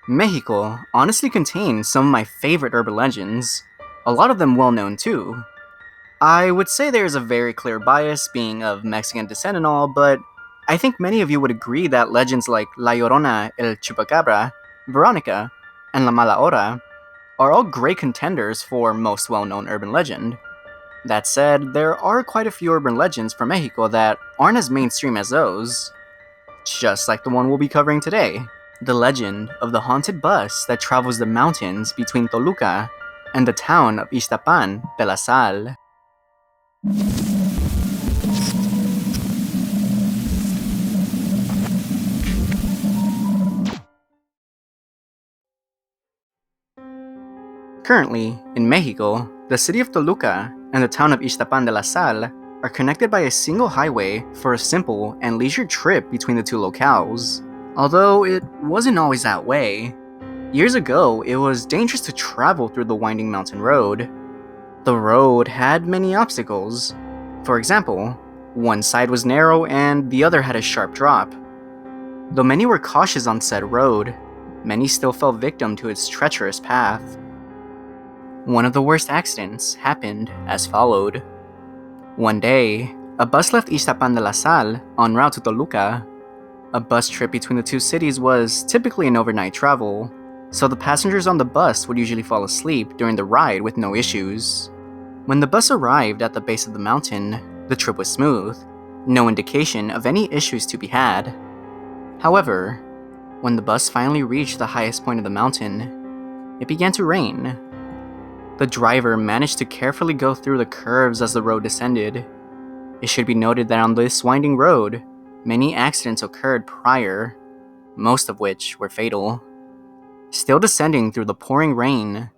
Mexico honestly contains some of my favorite urban legends, a lot of them well known too. I would say there's a very clear bias being of Mexican descent and all, but I think many of you would agree that legends like La Llorona, El Chupacabra, Veronica, and La Mala Hora are all great contenders for most well known urban legend. That said, there are quite a few urban legends from Mexico that aren't as mainstream as those, just like the one we'll be covering today. The legend of the haunted bus that travels the mountains between Toluca and the town of Ixtapan de la Sal. Currently, in Mexico, the city of Toluca and the town of Ixtapan de la Sal are connected by a single highway for a simple and leisure trip between the two locales. Although it wasn't always that way. Years ago, it was dangerous to travel through the winding mountain road. The road had many obstacles. For example, one side was narrow and the other had a sharp drop. Though many were cautious on said road, many still fell victim to its treacherous path. One of the worst accidents happened as followed. One day, a bus left Ixtapan de la Sal en route to Toluca. A bus trip between the two cities was typically an overnight travel, so the passengers on the bus would usually fall asleep during the ride with no issues. When the bus arrived at the base of the mountain, the trip was smooth, no indication of any issues to be had. However, when the bus finally reached the highest point of the mountain, it began to rain. The driver managed to carefully go through the curves as the road descended. It should be noted that on this winding road, many accidents occurred prior, most of which were fatal. Still descending through the pouring rain,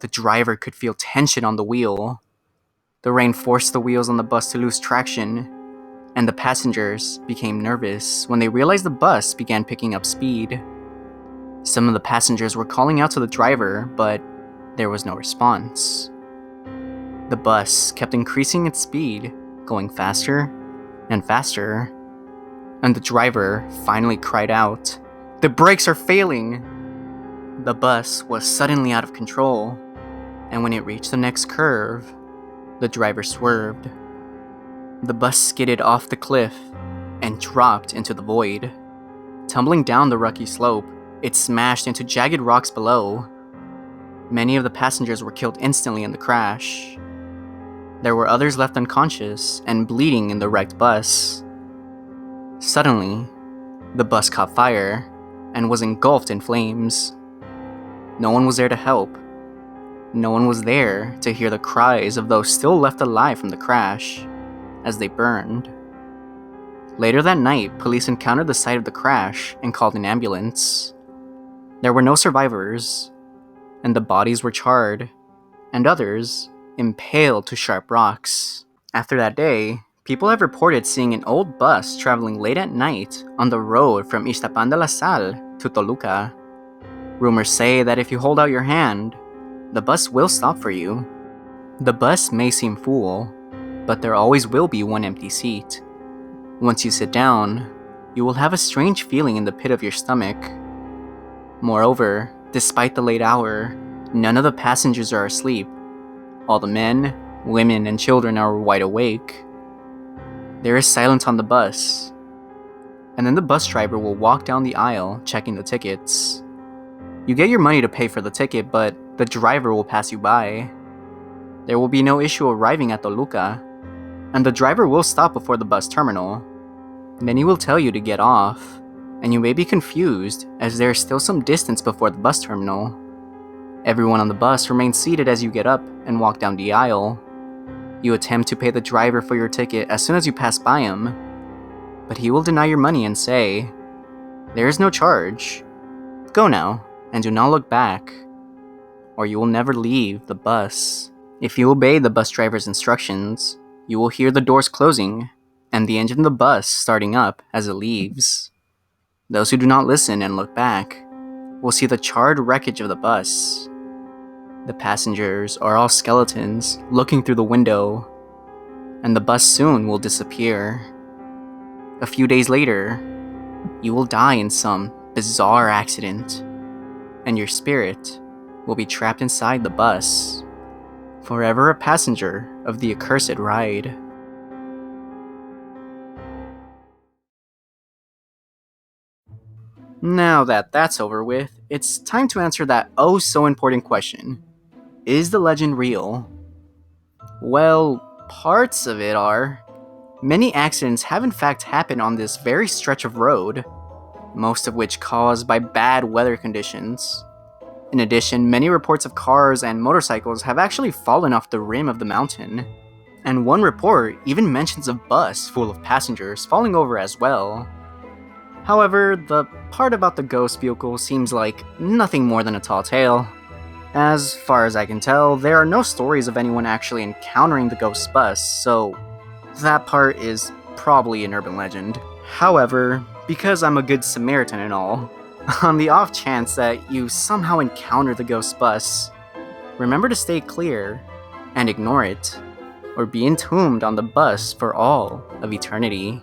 the driver could feel tension on the wheel. The rain forced the wheels on the bus to lose traction, and the passengers became nervous when they realized the bus began picking up speed. Some of the passengers were calling out to the driver, but there was no response. The bus kept increasing its speed, going faster and faster, and the driver finally cried out, "The brakes are failing!" The bus was suddenly out of control, and when it reached the next curve, the driver swerved. The bus skidded off the cliff and dropped into the void. Tumbling down the rocky slope, it smashed into jagged rocks below. Many of the passengers were killed instantly in the crash. There were others left unconscious and bleeding in the wrecked bus. Suddenly, the bus caught fire and was engulfed in flames. No one was there to help. No one was there to hear the cries of those still left alive from the crash as they burned. Later that night, police encountered the site of the crash and called an ambulance. There were no survivors, and the bodies were charred, and others impaled to sharp rocks. After that day, people have reported seeing an old bus traveling late at night on the road from Ixtapan de la Sal to Toluca. Rumors say that if you hold out your hand, the bus will stop for you. The bus may seem full, but there always will be one empty seat. Once you sit down, you will have a strange feeling in the pit of your stomach. Moreover, despite the late hour, none of the passengers are asleep. All the men, women, and children are wide awake. There is silence on the bus, and then the bus driver will walk down the aisle checking the tickets. You get your money to pay for the ticket, but the driver will pass you by. There will be no issue arriving at Toluca, and the driver will stop before the bus terminal. Then he will tell you to get off, and you may be confused as there is still some distance before the bus terminal. Everyone on the bus remains seated as you get up and walk down the aisle. You attempt to pay the driver for your ticket as soon as you pass by him, but he will deny your money and say, "There is no charge. Go now, and do not look back, or you will never leave the bus." If you obey the bus driver's instructions, you will hear the doors closing and the engine of the bus starting up as it leaves. Those who do not listen and look back will see the charred wreckage of the bus. The passengers are all skeletons looking through the window, and the bus soon will disappear. A few days later, you will die in some bizarre accident. and your spirit will be trapped inside the bus, forever a passenger of the accursed ride. Now that that's over with, it's time to answer that oh so important question. Is the legend real? Well, parts of it are. Many accidents have in fact happened on this very stretch of road, most of which caused by bad weather conditions. In addition, many reports of cars and motorcycles have actually fallen off the rim of the mountain, and one report even mentions a bus full of passengers falling over as well. However, the part about the ghost vehicle seems like nothing more than a tall tale. As far as I can tell, there are no stories of anyone actually encountering the ghost bus, so that part is probably an urban legend. However, because I'm a good Samaritan and all, on the off chance that you somehow encounter the ghost bus, remember to stay clear and ignore it, or be entombed on the bus for all of eternity.